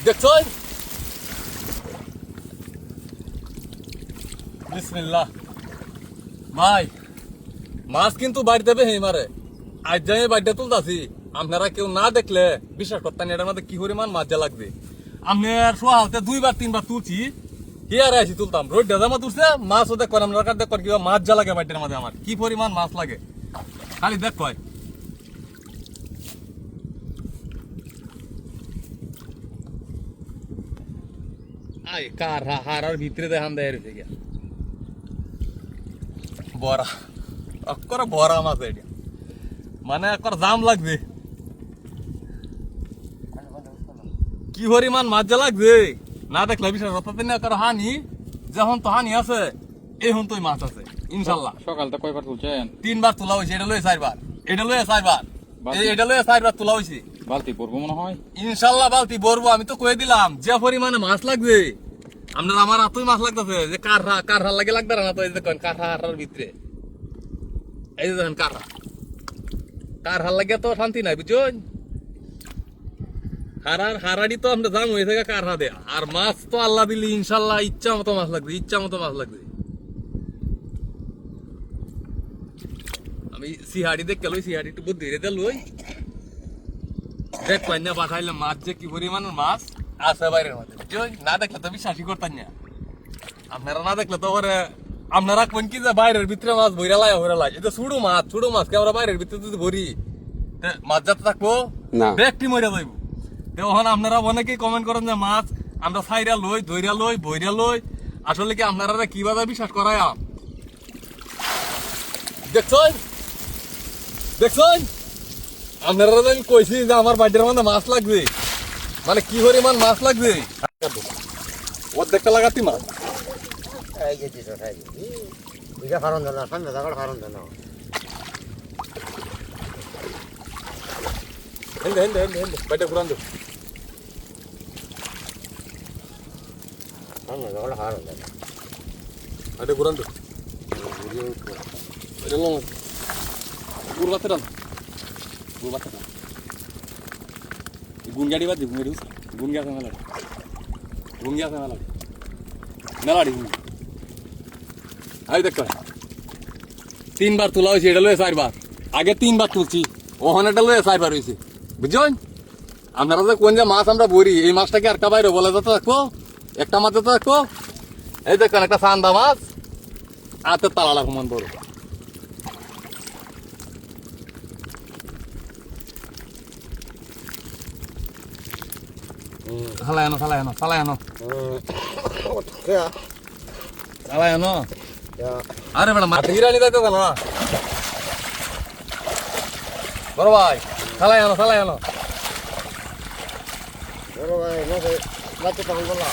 দেখছো বিসমিল্লাহ ভাই মাছ কিন্তু বাড়ি দেবে হে মারে আজ যাই বাড়িতে তুলতাছি আপনারা কেউ না দেখলে বিশ্বাস করতেন এটার মধ্যে কি পরিমাণ মাছ যা লাগবে আমি আর শোয়া হতে 2-3 বার তুলছি কে আর আসি তুলতাম রোড দামা তুলছে মাছ ও দেখ আমরা দেখ কিবা মাছ যা লাগে বাড়ির মধ্যে আমার কি পরিমাণ মাছ লাগে খালি দেখ কয় আই কার হারার ভিতরে দেখান দেয় রয়েছে গিয়া বড়া অক্কর বড়া মাছ এটা মানে একবার জাম লাগবে কি পরিমাণ মাছ যা লাগবে না দেখলে বিশেষ কথা না কারো হানি যখন তো হানি আছে এখন তো মাছ আছে ইনশাল্লাহ সকালটা কয়বার তুলছেন 3 বার তোলা হয়েছে এটা লয়ে 4 বার এটা লয়ে 4 বার এটা লয়ে 4 বার তোলা হয়েছে বালতি পড়বো মনে হয় ইনশাল্লাহ বালতি ভরবো আমি তো কয়ে দিলাম যে পরিমাণে মাছ লাগবে আপনার আমার এতই মাছ লাগতেছে যে কারহা লাগে লাগবে না তো এই দেখেন কারহার ভিতরে এই যে দেখেন কারহার লাগে তো শান্তি নাই বুঝছেন হারাড়ি তো আমরা জাম হয়ে থাকে কারহা দেয়া আর মাছ তো আল্লাহ দিলি ইনশাল্লাহ ইচ্ছা মতো মাছ লাগবে আমি সিহাড়ি দেখতে লই সিহাড়ি একটু বুদ্ধি রে লই দেখ কন্যা পাঠাইলে মাছ যে কি পরিমাণের মাছ আছে বাইরের মধ্যে না দেখলে তো বিশ্বাসই করতেন না আপনারা না দেখলে তো আপনারা কোন কি যে বাইরের ভিতরে মাছ ভরা লাই এটা ছোট মাছ কে আমরা বাইরের ভিতরে যদি ভরি মাছ যাতে থাকবো ব্যাগটি মরে যাইব তখন আপনারা অনেকেই কমেন্ট করেন যে মাছ আমরা সাইরা লই ধইরা লই বইরা লই আসলে কি আপনারা কিভাবে বিশ্বাস করায় দেখছেন আপনারা আমি কইছি যে আমার বাড়ির মধ্যে মাছ লাগবে মানে কি পরিমাণ মাছ লাগবে অর্ধেকটা লাগাতি মাছ বাইটা ঘুরান দে বাইটা ঘুরান দে গুড় বাতে রান গুন গাড়ি বাদ গুন গেছে মেলাড়ি আই দেখ 3 বার তোলা হয়েছে এটা লয়ে 4 বার আগে 3 বার তুলছি ওখানে এটা লয়ে 4 বার হয়েছে বুঝছেন আপনারা যে কোন যে মাছ আমরা বরি এই মাছটাকে আর বাইরে বলে যেতে থাকবো একটা মাছ যেতে থাকবো এই দেখেন একটা সান্দা মাছ আতে তালা সমান বড় আরে বেটা মাছ গিরানি যাইতে না বড় ভাই সালাই আনো বড় ভাই মাছ কেমন বললা